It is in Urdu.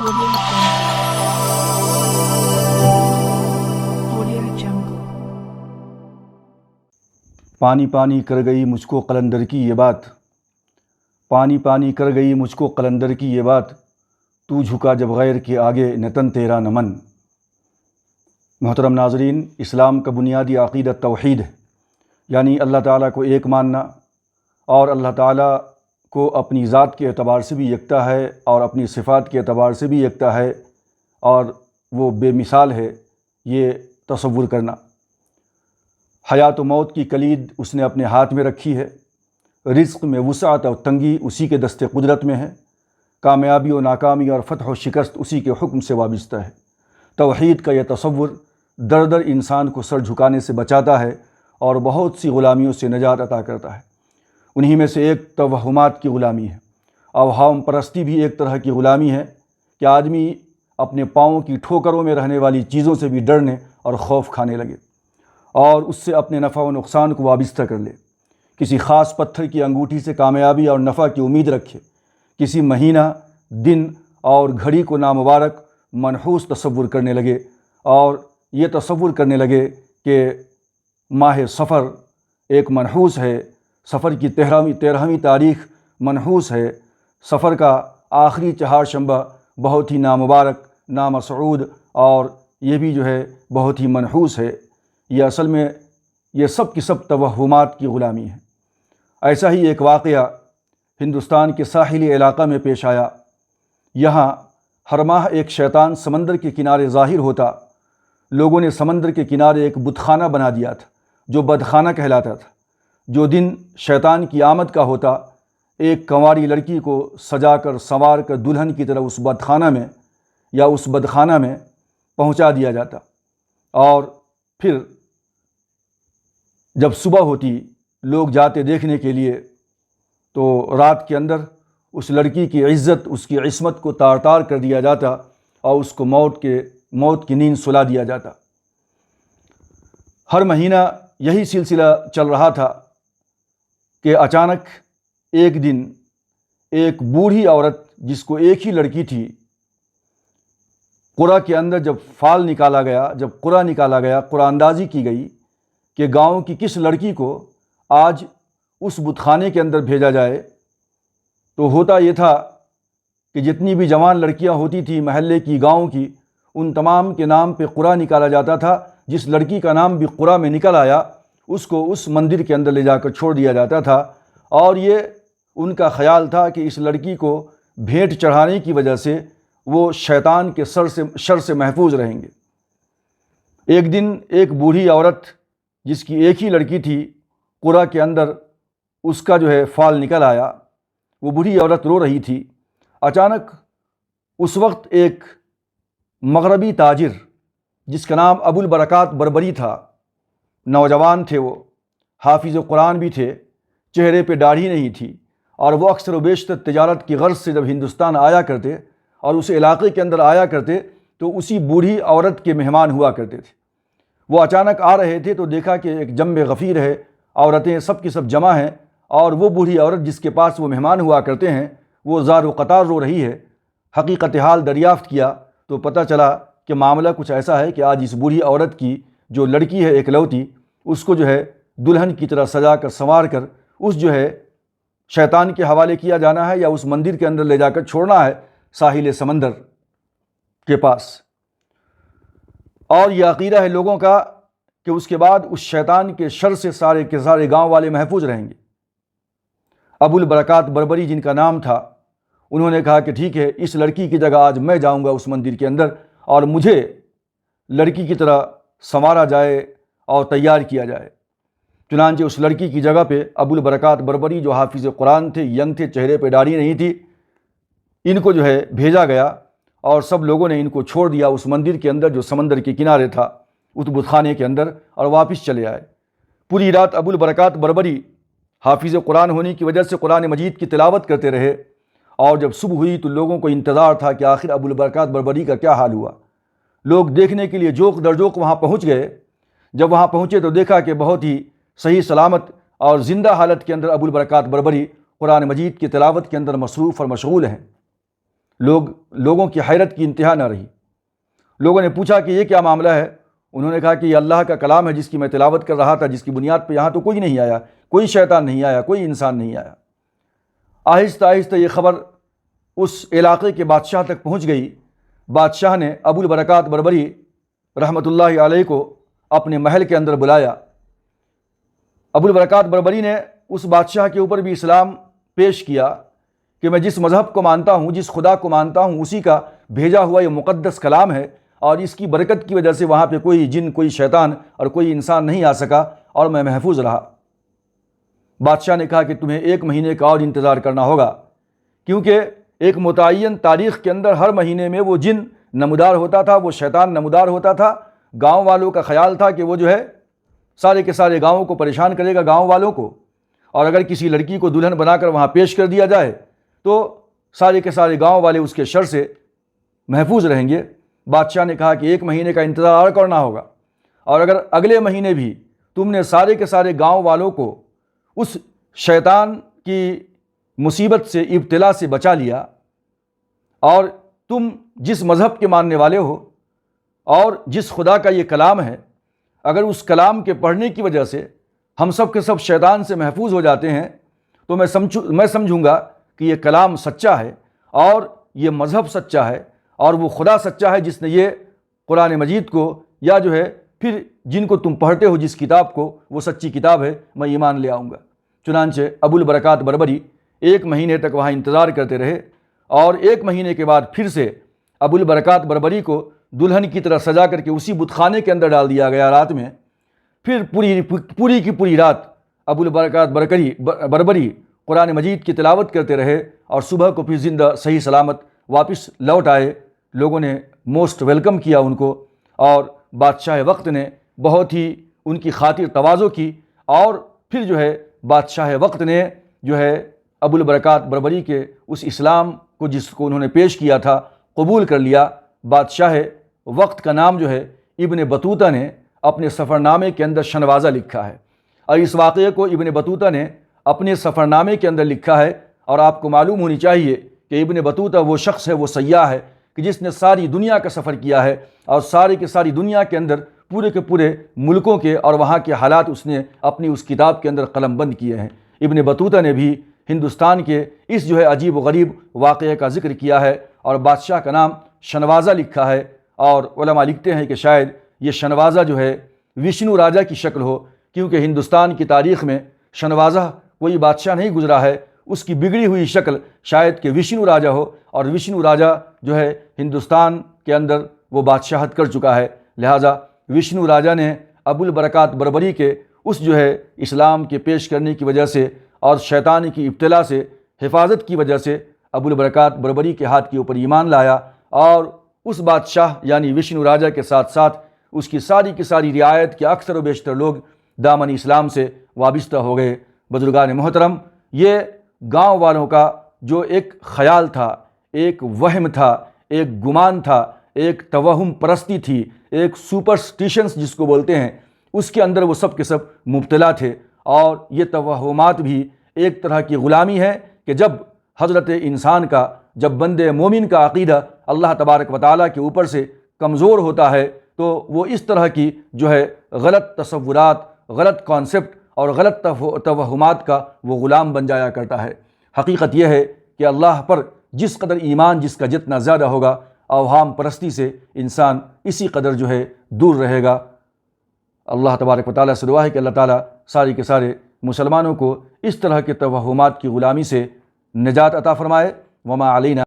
Audio Jungle. پانی پانی کر گئی مجھ کو قلندر کی یہ بات، پانی پانی کر گئی مجھ کو قلندر کی یہ بات، تو جھکا جب غیر کے آگے نہ تن تیرا نہ من۔ محترم ناظرین، اسلام کا بنیادی عقیدہ توحید ہے، یعنی اللہ تعالیٰ کو ایک ماننا، اور اللہ تعالیٰ کو اپنی ذات کے اعتبار سے بھی یکتا ہے اور اپنی صفات کے اعتبار سے بھی یکتا ہے، اور وہ بے مثال ہے، یہ تصور کرنا۔ حیات و موت کی کلید اس نے اپنے ہاتھ میں رکھی ہے، رزق میں وسعت اور تنگی اسی کے دست قدرت میں ہے، کامیابی و ناکامی اور فتح و شکست اسی کے حکم سے وابستہ ہے۔ توحید کا یہ تصور در در انسان کو سر جھکانے سے بچاتا ہے اور بہت سی غلامیوں سے نجات عطا کرتا ہے۔ انہی میں سے ایک توہمات کی غلامی ہے۔ اوہام پرستی بھی ایک طرح کی غلامی ہے کہ آدمی اپنے پاؤں کی ٹھوکروں میں رہنے والی چیزوں سے بھی ڈرنے اور خوف کھانے لگے اور اس سے اپنے نفع و نقصان کو وابستہ کر لے، کسی خاص پتھر کی انگوٹھی سے کامیابی اور نفع کی امید رکھے، کسی مہینہ، دن اور گھڑی کو نامبارک منحوس تصور کرنے لگے، اور یہ تصور کرنے لگے کہ ماہ صفر ایک منحوس ہے، سفر کی 13ویں تاریخ منحوس ہے، سفر کا آخری چہارشنبہ بہت ہی نامبارک، نامسعود، اور یہ بھی بہت ہی منحوس ہے۔ یہ اصل میں یہ سب کی سب توہمات کی غلامی ہے۔ ایسا ہی ایک واقعہ ہندوستان کے ساحلی علاقہ میں پیش آیا۔ یہاں ہر ماہ ایک شیطان سمندر کے کنارے ظاہر ہوتا۔ لوگوں نے سمندر کے کنارے ایک بت خانہ بنا دیا تھا جو بدخانہ کہلاتا تھا۔ جو دن شیطان کی آمد کا ہوتا، ایک کنواری لڑکی کو سجا کر سنوار کر دلہن کی طرح اس بدخانہ میں یا اس بدخانہ میں پہنچا دیا جاتا، اور پھر جب صبح ہوتی لوگ جاتے دیکھنے کے لیے تو رات کے اندر اس لڑکی کی عزت، اس کی عصمت کو تار تار کر دیا جاتا اور اس کو موت کی نیند سلا دیا جاتا۔ ہر مہینہ یہی سلسلہ چل رہا تھا کہ اچانک ایک دن ایک بوڑھی عورت، جس کو ایک ہی لڑکی تھی، قرعہ کے اندر جب فال نکالا گیا، جب قرعہ نکالا گیا، قرعہ اندازی کی گئی کہ گاؤں کی کس لڑکی کو آج اس بت خانے کے اندر بھیجا جائے، تو ہوتا یہ تھا کہ جتنی بھی جوان لڑکیاں ہوتی تھیں محلے کی، گاؤں کی، ان تمام کے نام پہ قرعہ نکالا جاتا تھا۔ جس لڑکی کا نام بھی قرعہ میں نکل آیا اس کو اس مندر کے اندر لے جا کر چھوڑ دیا جاتا تھا، اور یہ ان کا خیال تھا کہ اس لڑکی کو بھیٹ چڑھانے کی وجہ سے وہ شیطان کے شر سے محفوظ رہیں گے۔ ایک دن ایک بوڑھی عورت، جس کی ایک ہی لڑکی تھی، قرعہ کے اندر اس کا فال نکل آیا، وہ بوڑھی عورت رو رہی تھی۔ اچانک اس وقت ایک مغربی تاجر، جس کا نام ابو البرکات بربری تھا، نوجوان تھے، وہ حافظ قرآن بھی تھے، چہرے پہ داڑھی نہیں تھی، اور وہ اکثر و بیشتر تجارت کی غرض سے جب ہندوستان آیا کرتے اور اس علاقے کے اندر آیا کرتے تو اسی بوڑھی عورت کے مہمان ہوا کرتے تھے۔ وہ اچانک آ رہے تھے تو دیکھا کہ ایک جنب غفیر ہے، عورتیں سب کی سب جمع ہیں، اور وہ بوڑھی عورت جس کے پاس وہ مہمان ہوا کرتے ہیں وہ زار و قطار رو رہی ہے۔ حقیقت حال دریافت کیا تو پتہ چلا کہ معاملہ کچھ ایسا ہے کہ آج اس بوڑھی عورت کی جو لڑکی ہے اکلوتی، اس کو دلہن کی طرح سجا کر سنوار کر اس شیطان کے حوالے کیا جانا ہے، یا اس مندر کے اندر لے جا کر چھوڑنا ہے ساحل سمندر کے پاس۔ اور یہ عقیدہ ہے لوگوں کا کہ اس کے بعد اس شیطان کے شر سے سارے کے سارے گاؤں والے محفوظ رہیں گے۔ ابو البرکات بربری جن کا نام تھا، انہوں نے کہا کہ ٹھیک ہے، اس لڑکی کی جگہ آج میں جاؤں گا اس مندر کے اندر، اور مجھے لڑکی کی طرح سنوارا جائے اور تیار کیا جائے۔ چنانچہ اس لڑکی کی جگہ پہ ابو البرکات بربری، جو حافظ قرآن تھے، ینگ تھے، چہرے پہ داڑھی نہیں تھی، ان کو بھیجا گیا، اور سب لوگوں نے ان کو چھوڑ دیا اس مندر کے اندر جو سمندر کے کنارے تھا، اس بت خانے کے اندر، اور واپس چلے آئے۔ پوری رات ابو البرکات بربری حافظ قرآن ہونے کی وجہ سے قرآن مجید کی تلاوت کرتے رہے، اور جب صبح ہوئی تو لوگوں کو انتظار تھا کہ آخر ابو البرکات بربری کا کیا حال ہوا۔ لوگ دیکھنے کے لیے جوق در جوق وہاں پہنچ گئے۔ جب وہاں پہنچے تو دیکھا کہ بہت ہی صحیح سلامت اور زندہ حالت کے اندر ابو البرکات بربری قرآن مجید کی تلاوت کے اندر مصروف اور مشغول ہیں۔ لوگوں کی حیرت کی انتہا نہ رہی۔ لوگوں نے پوچھا کہ یہ کیا معاملہ ہے؟ انہوں نے کہا کہ یہ اللہ کا کلام ہے جس کی میں تلاوت کر رہا تھا، جس کی بنیاد پہ یہاں تو کوئی نہیں آیا، کوئی شیطان نہیں آیا، کوئی انسان نہیں آیا۔ آہستہ آہستہ یہ خبر اس علاقے کے بادشاہ تک پہنچ گئی۔ بادشاہ نے ابو البرکات بربری رحمۃ اللہ علیہ کو اپنے محل کے اندر بلایا۔ ابو البرکات بربری نے اس بادشاہ کے اوپر بھی اسلام پیش کیا کہ میں جس مذہب کو مانتا ہوں، جس خدا کو مانتا ہوں، اسی کا بھیجا ہوا یہ مقدس کلام ہے، اور اس کی برکت کی وجہ سے وہاں پہ کوئی جن، کوئی شیطان اور کوئی انسان نہیں آ سکا اور میں محفوظ رہا۔ بادشاہ نے کہا کہ تمہیں 1 مہینے کا اور انتظار کرنا ہوگا، کیونکہ ایک متعین تاریخ کے اندر ہر مہینے میں وہ جن نمودار ہوتا تھا، وہ شیطان نمودار ہوتا تھا۔ گاؤں والوں کا خیال تھا کہ وہ جو ہے سارے کے سارے گاؤں کو پریشان کرے گا، گاؤں والوں کو، اور اگر کسی لڑکی کو دلہن بنا کر وہاں پیش کر دیا جائے تو سارے کے سارے گاؤں والے اس کے شر سے محفوظ رہیں گے۔ بادشاہ نے کہا کہ 1 مہینے کا انتظار اور کرنا ہوگا، اور اگر اگلے مہینے بھی تم نے سارے کے سارے گاؤں والوں کو اس شیطان کی مصیبت سے، ابتلا سے بچا لیا، اور تم جس مذہب کے ماننے والے ہو اور جس خدا کا یہ کلام ہے، اگر اس کلام کے پڑھنے کی وجہ سے ہم سب کے سب شیطان سے محفوظ ہو جاتے ہیں تو میں سمجھوں گا کہ یہ کلام سچا ہے، اور یہ مذہب سچا ہے، اور وہ خدا سچا ہے جس نے یہ قرآن مجید کو، یا جو ہے پھر جن کو تم پڑھتے ہو جس کتاب کو، وہ سچی کتاب ہے، میں ایمان لے آؤں گا۔ چنانچہ ابو البرکات بربری 1 مہینے تک وہاں انتظار کرتے رہے، اور 1 مہینے کے بعد پھر سے ابو البرکات بربری کو دلہن کی طرح سجا کر کے اسی بت خانے کے اندر ڈال دیا گیا رات میں۔ پھر پوری کی پوری رات ابو البرکات بربری قرآن مجید کی تلاوت کرتے رہے، اور صبح کو پھر زندہ صحیح سلامت واپس لوٹ آئے۔ لوگوں نے موسٹ ویلکم کیا ان کو، اور بادشاہ وقت نے بہت ہی ان کی خاطر تواضع کی، اور پھر جو ہے بادشاہ وقت نے جو ہے ابو البرکات بربری کے اس اسلام کو، جس کو انہوں نے پیش کیا تھا، قبول کر لیا۔ بادشاہ وقت کا نام جو ہے ابن بطوطہ نے اپنے سفر نامے کے اندر شنوازہ لکھا ہے، اور اس واقعے کو ابن بطوطہ نے اپنے سفر نامے کے اندر لکھا ہے۔ اور آپ کو معلوم ہونی چاہیے کہ ابن بطوطہ وہ شخص ہے، وہ سیاح ہے کہ جس نے ساری دنیا کا سفر کیا ہے، اور ساری کی ساری دنیا کے اندر پورے کے پورے ملکوں کے اور وہاں کے حالات اس نے اپنی اس کتاب کے اندر قلم بند کیے ہیں۔ ابن بطوطہ نے بھی ہندوستان کے اس جو ہے عجیب و غریب واقعے کا ذکر کیا ہے، اور بادشاہ کا نام شنوازہ لکھا ہے، اور علماء لکھتے ہیں کہ شاید یہ شنوازہ جو ہے وشنو راجا کی شکل ہو، کیونکہ ہندوستان کی تاریخ میں شنوازہ کوئی بادشاہ نہیں گزرا ہے، اس کی بگڑی ہوئی شکل شاید کہ وشنو راجا ہو، اور وشنو راجا جو ہے ہندوستان کے اندر وہ بادشاہت کر چکا ہے۔ لہٰذا وشنو راجا نے ابو البرکات بربری کے اس جو ہے اسلام کے پیش کرنے کی وجہ سے اور شیطان کی ابتلا سے حفاظت کی وجہ سے ابو البرکات بربری کے ہاتھ کے اوپر ایمان لایا، اور اس بادشاہ یعنی وشنو راجا کے ساتھ ساتھ اس کی ساری رعایت کے اکثر و بیشتر لوگ دامن اسلام سے وابستہ ہو گئے۔ بزرگان محترم، یہ گاؤں والوں کا جو ایک خیال تھا، ایک وہم تھا، ایک گمان تھا، ایک توہم پرستی تھی، ایک سپرسٹیشنز جس کو بولتے ہیں، اس کے اندر وہ سب کے سب مبتلا تھے۔ اور یہ توہمات بھی ایک طرح کی غلامی ہے کہ جب حضرت انسان کا، جب بندے مومن کا عقیدہ اللہ تبارک و تعالیٰ کے اوپر سے کمزور ہوتا ہے تو وہ اس طرح کی جو ہے غلط تصورات، غلط کانسیپٹ اور غلط توہمات کا وہ غلام بن جایا کرتا ہے۔ حقیقت یہ ہے کہ اللہ پر جس قدر ایمان جس کا جتنا زیادہ ہوگا، اوہام پرستی سے انسان اسی قدر جو ہے دور رہے گا۔ اللہ تبارک و تعالیٰ سے دعا ہے کہ اللہ تعالیٰ سارے کے سارے مسلمانوں کو اس طرح کے توہمات کی غلامی سے نجات عطا فرمائے۔ وما علینا